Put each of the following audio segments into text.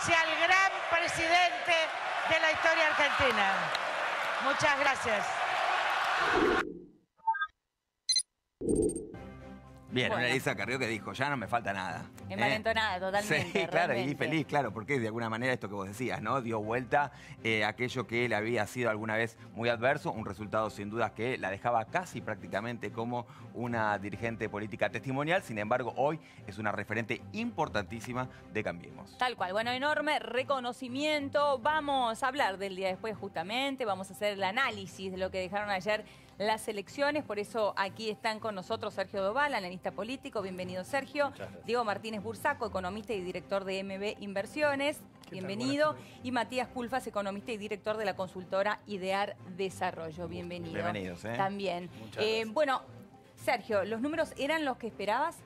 sea el gran presidente de la historia argentina. Muchas gracias. Bien, Bueno. Elisa Carrió que dijo, ya no me falta nada. Envalentonada, totalmente. Sí, claro, y realmente. feliz, claro, porque de alguna manera esto que vos decías, ¿no? Dio vuelta aquello que le había sido alguna vez muy adverso, un resultado sin dudas que la dejaba casi prácticamente como una dirigente política testimonial, sin embargo, hoy es una referente importantísima de Cambiemos. Tal cual, bueno, enorme reconocimiento. Vamos a hablar del día después justamente, vamos a hacer el análisis de lo que dejaron ayer las elecciones, por eso aquí están con nosotros Sergio Doval, analista político, bienvenido Sergio, Diego Martínez Bursaco, economista y director de MB Inversiones, bienvenido, y Matías Culfas, economista y director de la consultora Idear Desarrollo, bienvenido. Bienvenidos, También. Muchas gracias. Bueno, Sergio, ¿los números eran los que esperabas?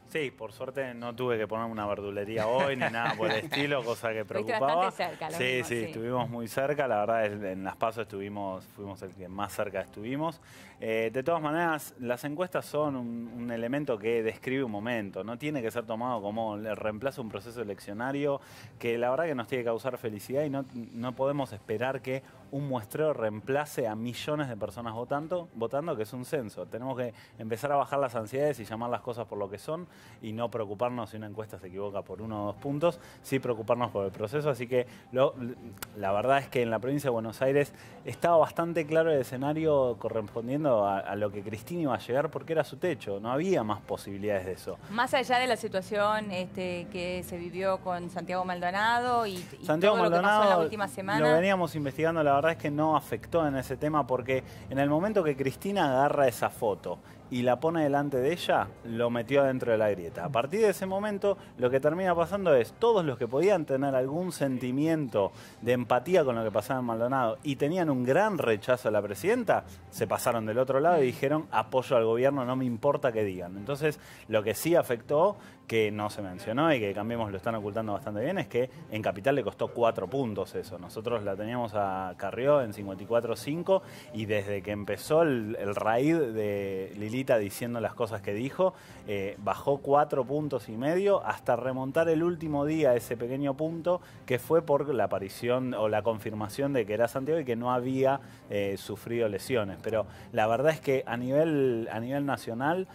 Sí, por suerte no tuve que poner una verdulería hoy ni nada por el estilo, cosa que Estuviste preocupaba. bastante cerca, lo Sí, mismo, sí, estuvimos muy cerca. La verdad, en las PASO fuimos el que más cerca estuvimos. De todas maneras, las encuestas son un elemento que describe un momento. No tiene que ser tomado como el reemplazo de un proceso eleccionario que la verdad que nos tiene que causar felicidad y no podemos esperar que un muestreo reemplace a millones de personas votando, que es un censo. Tenemos que empezar a bajar las ansiedades y llamar las cosas por lo que son y no preocuparnos si una encuesta se equivoca por 1 o 2 puntos, sí preocuparnos por el proceso. Así que la verdad es que en la provincia de Buenos Aires estaba bastante claro el escenario correspondiendo a lo que Cristina iba a llegar porque era su techo, no había más posibilidades de eso. Más allá de la situación que se vivió con Santiago Maldonado y Santiago todo lo que pasó en la Maldonado última semana. lo veníamos investigando, la verdad es que no afectó en ese tema porque en el momento que Cristina agarra esa foto y la pone delante de ella, lo metió adentro de la grieta. A partir de ese momento, lo que termina pasando es todos los que podían tener algún sentimiento de empatía con lo que pasaba en Maldonado y tenían un gran rechazo a la presidenta, se pasaron del otro lado y dijeron apoyo al gobierno, no me importa que digan. Entonces, lo que sí afectó, que no se mencionó y que Cambiemos lo están ocultando bastante bien, es que en Capital le costó 4 puntos eso. Nosotros la teníamos a Carrió en 54.5 y desde que empezó el raíz de Lilita diciendo las cosas que dijo, bajó 4,5 puntos hasta remontar el último día ese pequeño punto que fue por la aparición o la confirmación de que era Santiago y que no había sufrido lesiones. Pero la verdad es que a nivel nacional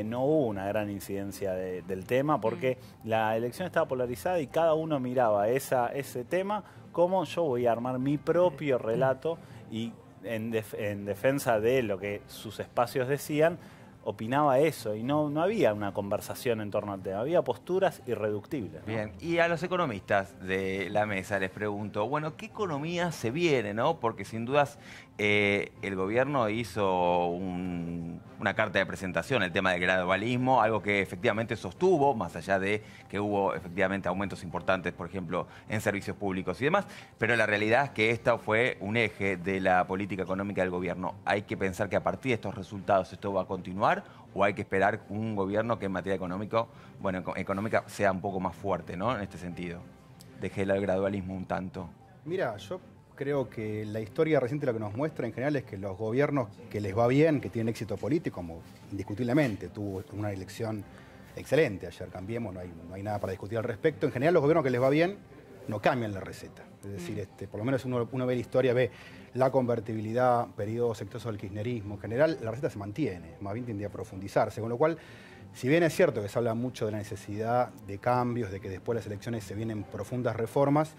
no hubo una gran incidencia del tema porque la elección estaba polarizada y cada uno miraba ese tema como yo voy a armar mi propio relato y en defensa de lo que sus espacios decían, opinaba eso y no había una conversación en torno al tema, había posturas irreductibles, ¿no? Bien, y a los economistas de la mesa les pregunto, bueno, ¿qué economía se viene, no? Porque sin dudas el gobierno hizo una carta de presentación, el tema del gradualismo, algo que efectivamente sostuvo, más allá de que hubo efectivamente aumentos importantes, por ejemplo, en servicios públicos y demás, pero la realidad es que esto fue un eje de la política económica del gobierno. Hay que pensar que a partir de estos resultados esto va a continuar, o hay que esperar un gobierno que en materia económica sea un poco más fuerte, ¿no? En este sentido. Deje el gradualismo un tanto. Mira, yo creo que la historia reciente lo que nos muestra en general es que los gobiernos que les va bien, que tienen éxito político, como indiscutiblemente tuvo una elección excelente ayer, Cambiemos, no hay nada para discutir al respecto. En general los gobiernos que les va bien no cambian la receta. Es decir, por lo menos uno ve la historia, ve la convertibilidad, periodos exitosos del kirchnerismo. En general la receta se mantiene, más bien tendría a profundizarse. Con lo cual, si bien es cierto que se habla mucho de la necesidad de cambios, de que después de las elecciones se vienen profundas reformas,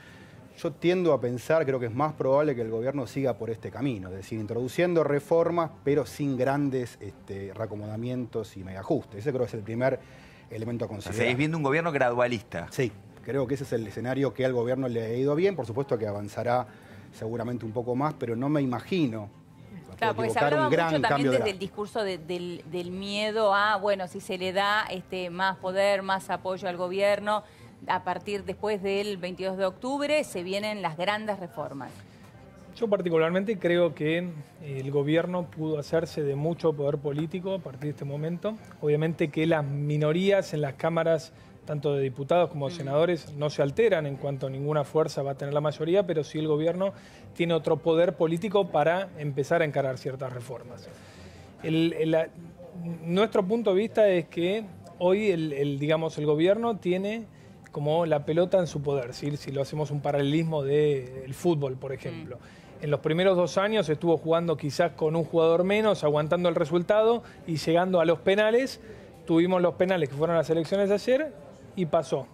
yo tiendo a pensar, creo que es más probable que el gobierno siga por este camino, es decir, introduciendo reformas, pero sin grandes reacomodamientos y megaajustes. Ese creo que es el primer elemento a considerar. ¿Seguís viendo un gobierno gradualista? Sí, creo que ese es el escenario que al gobierno le ha ido bien. Por supuesto que avanzará seguramente un poco más, pero no me imagino. Claro, porque se hablaba mucho también desde el discurso del miedo a, bueno, si se le da más poder, más apoyo al gobierno, a partir después del 22 de octubre se vienen las grandes reformas. Yo particularmente creo que el gobierno pudo hacerse de mucho poder político a partir de este momento. Obviamente que las minorías en las cámaras, tanto de diputados como de senadores, no se alteran en cuanto a ninguna fuerza va a tener la mayoría, pero sí el gobierno tiene otro poder político para empezar a encarar ciertas reformas. Nuestro punto de vista es que hoy el gobierno tiene como la pelota en su poder, ¿sí? Si lo hacemos un paralelismo del fútbol, por ejemplo. En los primeros 2 años estuvo jugando quizás con un jugador menos, aguantando el resultado y llegando a los penales. Tuvimos los penales que fueron las elecciones de ayer y pasó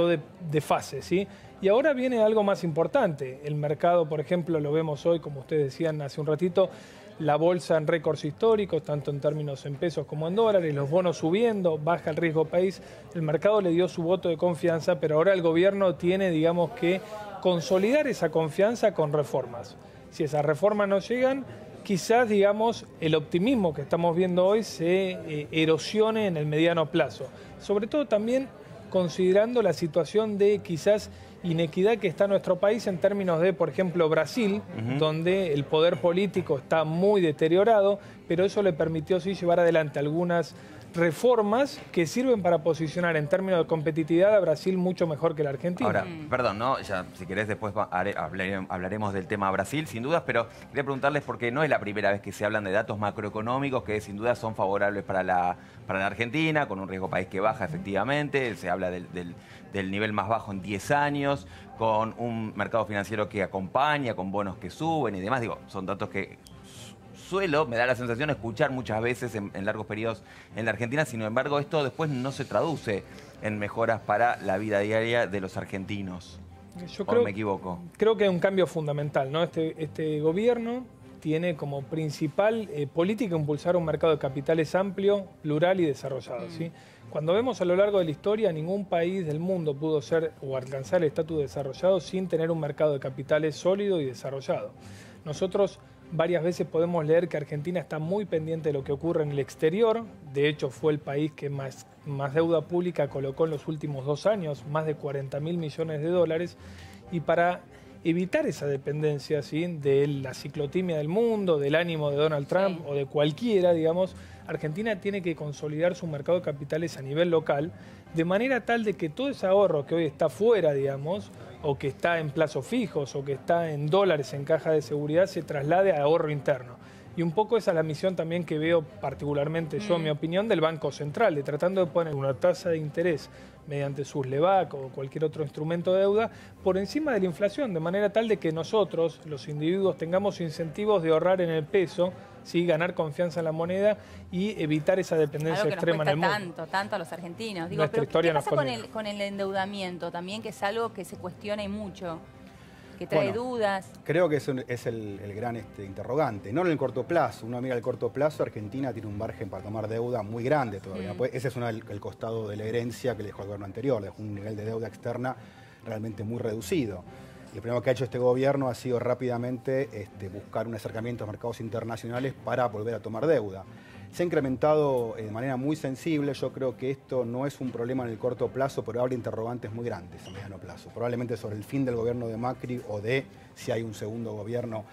de fase, ¿sí? Y ahora viene algo más importante. El mercado, por ejemplo, lo vemos hoy, como ustedes decían hace un ratito, la bolsa en récords históricos, tanto en términos en pesos como en dólares, los bonos subiendo, baja el riesgo país. El mercado le dio su voto de confianza, pero ahora el gobierno tiene, digamos, que consolidar esa confianza con reformas. Si esas reformas no llegan, quizás, digamos, el optimismo que estamos viendo hoy se erosione en el mediano plazo. Sobre todo también considerando la situación de quizás inequidad que está en nuestro país en términos de, por ejemplo, Brasil, donde el poder político está muy deteriorado, pero eso le permitió sí llevar adelante algunas reformas que sirven para posicionar en términos de competitividad a Brasil mucho mejor que la Argentina. Ahora, perdón, ¿no? Ya, si querés después hablaremos del tema Brasil, sin dudas, pero quería preguntarles porque no es la primera vez que se hablan de datos macroeconómicos que sin duda son favorables para la Argentina, con un riesgo país que baja efectivamente, se habla del nivel más bajo en 10 años, con un mercado financiero que acompaña, con bonos que suben y demás. Digo, son datos que me da la sensación de escuchar muchas veces en largos periodos en la Argentina. Sin embargo, esto después no se traduce en mejoras para la vida diaria de los argentinos. ¿O me equivoco? Creo que hay un cambio fundamental, ¿no? Este gobierno tiene como principal política impulsar un mercado de capitales amplio, plural y desarrollado, ¿sí? Cuando vemos a lo largo de la historia, ningún país del mundo pudo ser o alcanzar el estatus de desarrollado sin tener un mercado de capitales sólido y desarrollado. Nosotros varias veces podemos leer que Argentina está muy pendiente de lo que ocurre en el exterior. De hecho, fue el país que más deuda pública colocó en los últimos 2 años, más de 40.000 millones de dólares. Y para evitar esa dependencia, ¿sí?, de la ciclotimia del mundo, del ánimo de Donald Trump o de cualquiera, digamos, Argentina tiene que consolidar su mercado de capitales a nivel local, de manera tal de que todo ese ahorro que hoy está fuera, digamos, o que está en plazos fijos, o que está en dólares en caja de seguridad, se traslade a ahorro interno. Y un poco esa es la misión también que veo particularmente yo, en mi opinión, del Banco Central, de tratando de poner una tasa de interés mediante sus LEVAC o cualquier otro instrumento de deuda por encima de la inflación, de manera tal de que nosotros, los individuos, tengamos incentivos de ahorrar en el peso, ¿sí?, ganar confianza en la moneda y evitar esa dependencia extrema en el mundo. Tanto a los argentinos. Digo, pero ¿qué pasa con el endeudamiento también, que es algo que se cuestiona y mucho? Que trae dudas. Creo que es el gran interrogante. No en el corto plazo. Uno mira el corto plazo, Argentina tiene un margen para tomar deuda muy grande todavía. Pues ese es el costado de la herencia que le dejó el gobierno anterior. Dejó un nivel de deuda externa realmente muy reducido. Y lo primero que ha hecho este gobierno ha sido rápidamente buscar un acercamiento a mercados internacionales para volver a tomar deuda. Se ha incrementado de manera muy sensible. Yo creo que esto no es un problema en el corto plazo, pero abre interrogantes muy grandes a mediano plazo. Probablemente sobre el fin del gobierno de Macri o de si hay un segundo gobierno,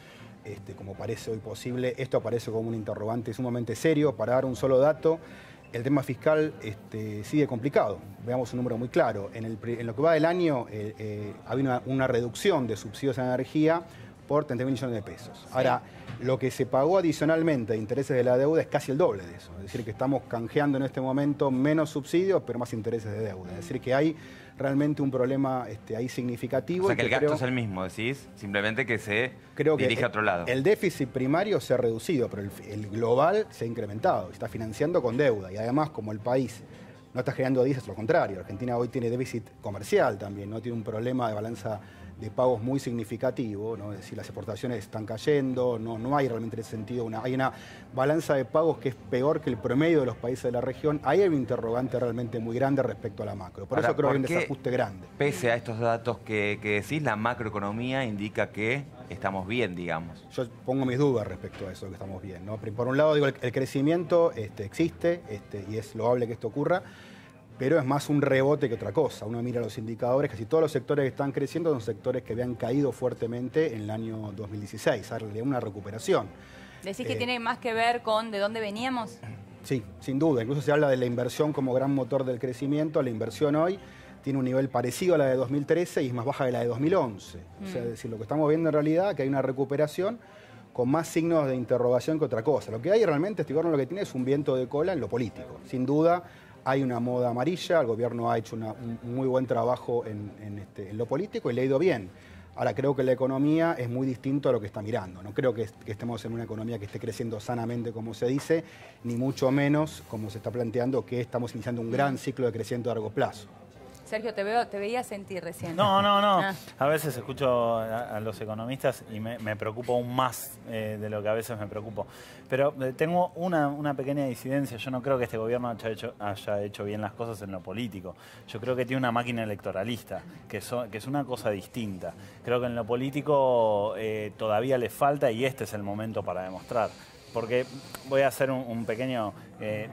como parece hoy posible. Esto aparece como un interrogante sumamente serio. Para dar un solo dato, el tema fiscal sigue complicado. Veamos un número muy claro. En lo que va del año había una reducción de subsidios a energía por 30.000 millones de pesos. Ahora, lo que se pagó adicionalmente de intereses de la deuda es casi el doble de eso. Es decir, que estamos canjeando en este momento menos subsidios, pero más intereses de deuda. Es decir, que hay realmente un problema ahí significativo. O sea, que el gasto es el mismo, decís, simplemente que se dirige a otro lado. El déficit primario se ha reducido, pero el global se ha incrementado. Se está financiando con deuda. Y además, como el país no está generando divisas, lo contrario. Argentina hoy tiene déficit comercial también, no tiene un problema de balanza de pagos muy significativo, ¿no? Es decir, las exportaciones están cayendo, no hay realmente en ese sentido hay una balanza de pagos que es peor que el promedio de los países de la región. Ahí hay un interrogante realmente muy grande respecto a la macro. Por eso creo que hay un desajuste grande. Pese a estos datos que decís, la macroeconomía indica que estamos bien, digamos. Yo pongo mis dudas respecto a eso, que estamos bien, ¿no? Por un lado, digo, el crecimiento existe y es loable que esto ocurra, pero es más un rebote que otra cosa. Uno mira los indicadores, casi todos los sectores que están creciendo son sectores que habían caído fuertemente en el año 2016, hay una recuperación. ¿Decís que tiene más que ver con de dónde veníamos? Sí, sin duda. Incluso se habla de la inversión como gran motor del crecimiento. La inversión hoy tiene un nivel parecido a la de 2013 y es más baja que la de 2011. O sea, es decir, lo que estamos viendo en realidad es que hay una recuperación con más signos de interrogación que otra cosa. Lo que hay realmente, este gobierno lo que tiene es un viento de cola en lo político. Sin duda, hay una moda amarilla, el gobierno ha hecho un muy buen trabajo en lo político y le ha ido bien. Ahora, creo que la economía es muy distinto a lo que está mirando. No creo que estemos en una economía que esté creciendo sanamente, como se dice, ni mucho menos, como se está planteando, que estamos iniciando un gran ciclo de crecimiento a largo plazo. Sergio, te veía sentir recién. No. Ah. A veces escucho a los economistas y me preocupo aún más de lo que a veces me preocupo. Pero tengo una pequeña disidencia. Yo no creo que este gobierno haya hecho bien las cosas en lo político. Yo creo que tiene una máquina electoralista, que es una cosa distinta. Creo que en lo político todavía le falta y este es el momento para demostrar. Porque voy a hacer un pequeño,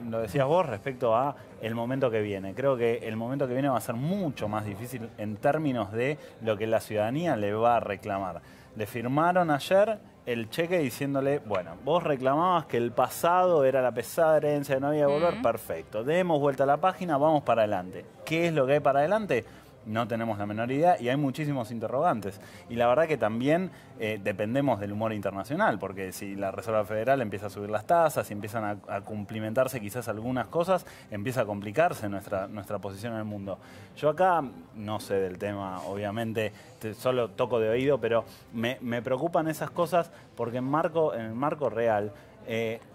lo decías vos, respecto a el momento que viene. Creo que el momento que viene va a ser mucho más difícil en términos de lo que la ciudadanía le va a reclamar. Le firmaron ayer el cheque diciéndole, bueno, vos reclamabas que el pasado era la pesada herencia, no había que volver, perfecto. Demos vuelta a la página, vamos para adelante. ¿Qué es lo que hay para adelante? No tenemos la menor idea y hay muchísimos interrogantes. Y la verdad que también dependemos del humor internacional, porque si la Reserva Federal empieza a subir las tasas y empiezan a cumplimentarse quizás algunas cosas, empieza a complicarse nuestra posición en el mundo. Yo acá no sé del tema, obviamente, solo toco de oído, pero me preocupan esas cosas porque en el marco real,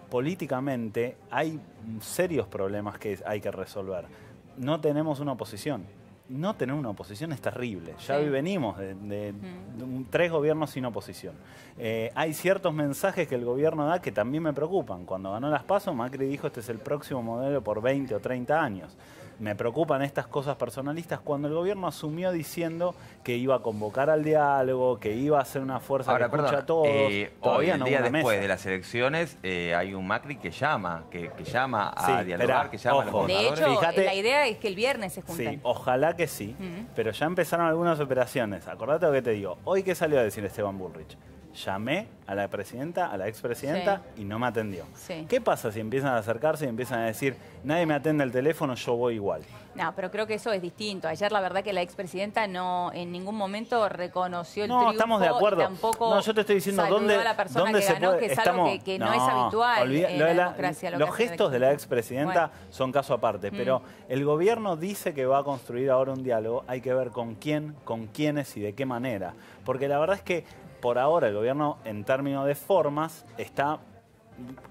políticamente, hay serios problemas que hay que resolver. No tenemos una oposición. No tener una oposición es terrible. Ya hoy venimos de 3 gobiernos sin oposición. Hay ciertos mensajes que el gobierno da que también me preocupan. Cuando ganó las PASO, Macri dijo este es el próximo modelo por 20 o 30 años. Me preocupan estas cosas personalistas cuando el gobierno asumió diciendo que iba a convocar al diálogo, que iba a ser una fuerza que escucha a todos. Todavía no, el día después de las elecciones hay un Macri que llama a dialogar, que llama a los gobernadores. De hecho, Fíjate, la idea es que el viernes se junten. Sí, ojalá que sí, pero ya empezaron algunas operaciones. Acordate lo que te digo. Hoy, ¿qué salió a decir Esteban Bullrich? Llamé a la presidenta, a la expresidenta y no me atendió. Sí. ¿Qué pasa si empiezan a acercarse y empiezan a decir, nadie me atende el teléfono, yo voy igual? No, pero creo que eso es distinto. Ayer la verdad que la expresidenta no en ningún momento reconoció el triunfo. Estamos de acuerdo. Y tampoco yo te estoy diciendo dónde a la persona dónde que se ganó, puede, que es algo que no es habitual en la democracia. Los gestos de la expresidenta son caso aparte, pero el gobierno dice que va a construir ahora un diálogo, hay que ver con quién, con quiénes y de qué manera. Porque la verdad es que por ahora el gobierno, en términos de formas, está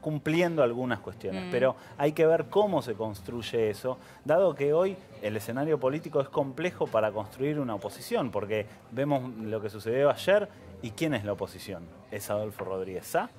cumpliendo algunas cuestiones, pero hay que ver cómo se construye eso, dado que hoy el escenario político es complejo para construir una oposición, porque vemos lo que sucedió ayer y ¿quién es la oposición? ¿Es Adolfo Rodríguez Sá?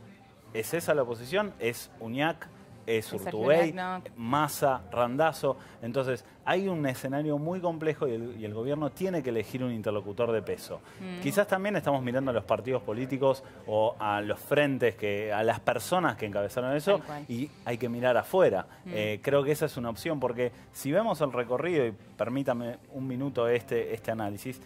¿Es esa la oposición? ¿Es Uñac? Es Urtubey, Massa, Randazzo. Entonces, hay un escenario muy complejo y el gobierno tiene que elegir un interlocutor de peso. Quizás también estamos mirando a los partidos políticos o a los frentes, a las personas que encabezaron eso, y hay que mirar afuera. Creo que esa es una opción, porque si vemos el recorrido, y permítame un minuto este análisis,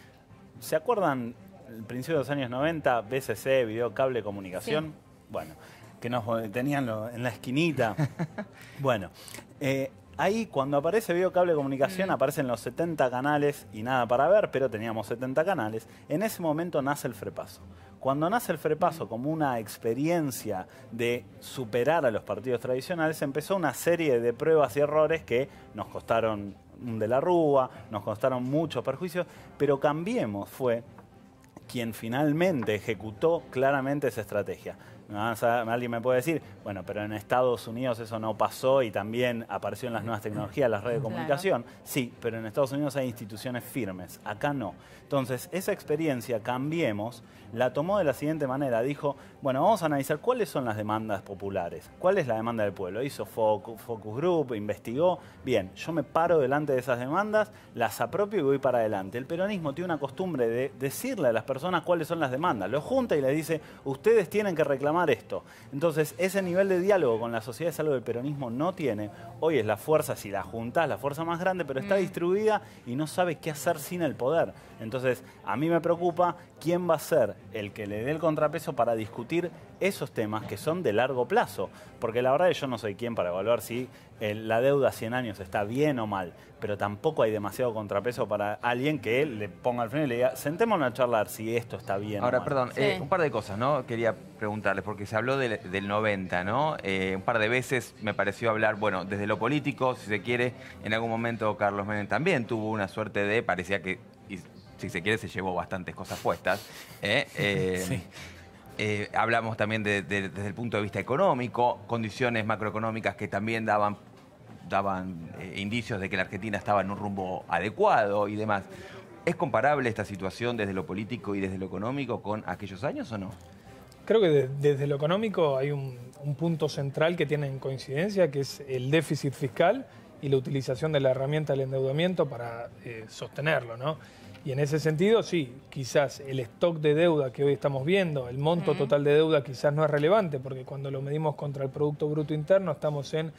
¿se acuerdan el principio de los años 90, BCC, Video Cable Comunicación? Sí. Bueno, que nos tenían en la esquinita. Bueno, ahí cuando aparece Video Cable Comunicación aparecen los 70 canales y nada para ver, pero teníamos 70 canales. En ese momento nace el Frepaso. Cuando nace el Frepaso como una experiencia de superar a los partidos tradicionales, empezó una serie de pruebas y errores que nos costaron un de la Rúa, nos costaron muchos perjuicios, pero Cambiemos fue quien finalmente ejecutó claramente esa estrategia. Alguien me puede decir, bueno, pero en Estados Unidos eso no pasó y también apareció en las nuevas tecnologías, las redes de comunicación. Sí, pero en Estados Unidos hay instituciones firmes, acá no. Entonces, esa experiencia, Cambiemos, la tomó de la siguiente manera. Dijo, bueno, vamos a analizar cuáles son las demandas populares, cuál es la demanda del pueblo. Hizo focus group, investigó. Bien, yo me paro delante de esas demandas, las apropio y voy para adelante. El peronismo tiene una costumbre de decirle a las personas cuáles son las demandas. Lo junta y le dice, ustedes tienen que reclamar esto. Entonces, ese nivel de diálogo con la sociedad es algo que el peronismo no tiene. Hoy es la fuerza, si la juntás, la fuerza más grande, pero está distribuida y no sabe qué hacer sin el poder. Entonces, a mí me preocupa quién va a ser el que le dé el contrapeso para discutir esos temas que son de largo plazo. Porque la verdad es que yo no soy quien para evaluar si la deuda a 100 años está bien o mal, pero tampoco hay demasiado contrapeso para alguien que le ponga al freno y le diga, sentémonos a charlar si esto está bien Ahora, o mal. perdón, Sí. un par de cosas, ¿no? Quería preguntarles, porque se habló del 90, ¿no? Un par de veces me pareció hablar, bueno, desde lo político, si se quiere, en algún momento Carlos Menem también tuvo una suerte de, parecía que, y si se quiere, se llevó bastantes cosas puestas. Sí. Hablamos también desde el punto de vista económico, condiciones macroeconómicas que también daban indicios de que la Argentina estaba en un rumbo adecuado y demás. ¿Es comparable esta situación desde lo político y desde lo económico con aquellos años o no? Creo que desde lo económico hay un punto central que tienen coincidencia, que es el déficit fiscal y la utilización de la herramienta del endeudamiento para sostenerlo, ¿no? Y en ese sentido, sí, quizás el stock de deuda que hoy estamos viendo, el monto total de deuda quizás no es relevante, porque cuando lo medimos contra el Producto Bruto Interno estamos en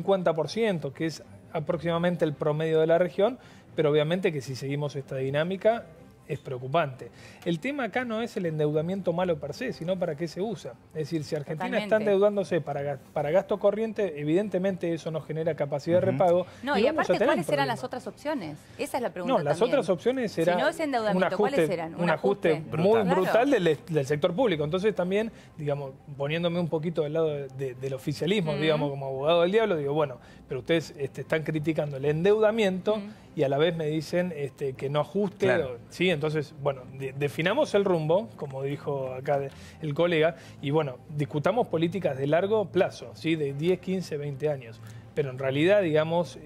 50%, que es aproximadamente el promedio de la región, pero obviamente que si seguimos esta dinámica es preocupante. El tema acá no es el endeudamiento malo per se, sino para qué se usa. Es decir, si Argentina está endeudándose para gasto corriente, evidentemente eso no genera capacidad de repago. No, y aparte, ¿cuáles eran las otras opciones? Esa es la pregunta. No, las también. otras opciones eran si no es endeudamiento, ¿cuáles eran? un ajuste muy brutal del sector público. Entonces también, digamos, poniéndome un poquito del lado del oficialismo, digamos, como abogado del diablo, digo, bueno, pero ustedes están criticando el endeudamiento y a la vez me dicen que no ajuste. Claro. ¿Sí? Entonces, bueno, definamos el rumbo, como dijo acá el colega, y bueno, discutamos políticas de largo plazo, ¿sí? De 10, 15, 20 años. Pero en realidad, digamos,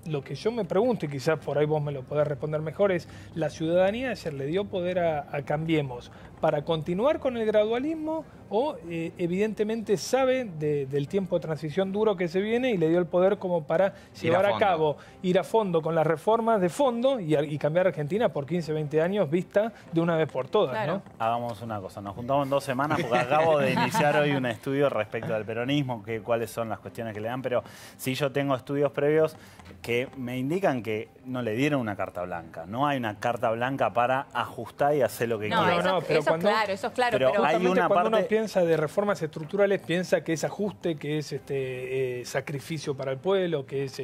lo que yo me pregunto, y quizás por ahí vos me lo podés responder mejor, es la ciudadanía ayer le dio poder a Cambiemos para continuar con el gradualismo o evidentemente sabe del tiempo de transición duro que se viene y le dio el poder como para llevar a cabo, ir a fondo con las reformas de fondo y cambiar a Argentina por 15, 20 años vista de una vez por todas, Claro. ¿no? Hagamos una cosa, nos juntamos en 2 semanas porque acabo de iniciar hoy un estudio respecto al peronismo, cuáles son las cuestiones que le dan, pero sí yo tengo estudios previos que me indican que no le dieron una carta blanca. No hay una carta blanca para ajustar y hacer lo que No, quiera. pero eso es claro, eso es claro. pero Pero, hay Justamente una cuando parte- uno piensa de reformas estructurales, piensa que es ajuste, que es sacrificio para el pueblo, que es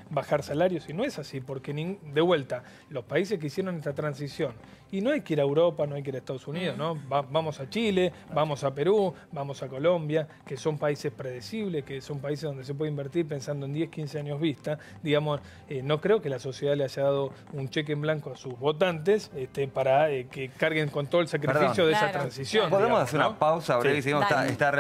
bajar salarios, y no es así, porque de vuelta, los países que hicieron esta transición, y no hay que ir a Europa, no hay que ir a Estados Unidos, ¿no? Vamos a Chile, vamos a Perú, vamos a Colombia, que son países predecibles, que son países donde se puede invertir pensando en 10, 15 años vista. Digamos, no creo que la sociedad le haya dado un cheque en blanco a sus votantes para que carguen con todo el sacrificio de esa Claro, transición. ¿Podemos digamos, hacer ¿no? una pausa, Aurelio? Sí. Dale. Está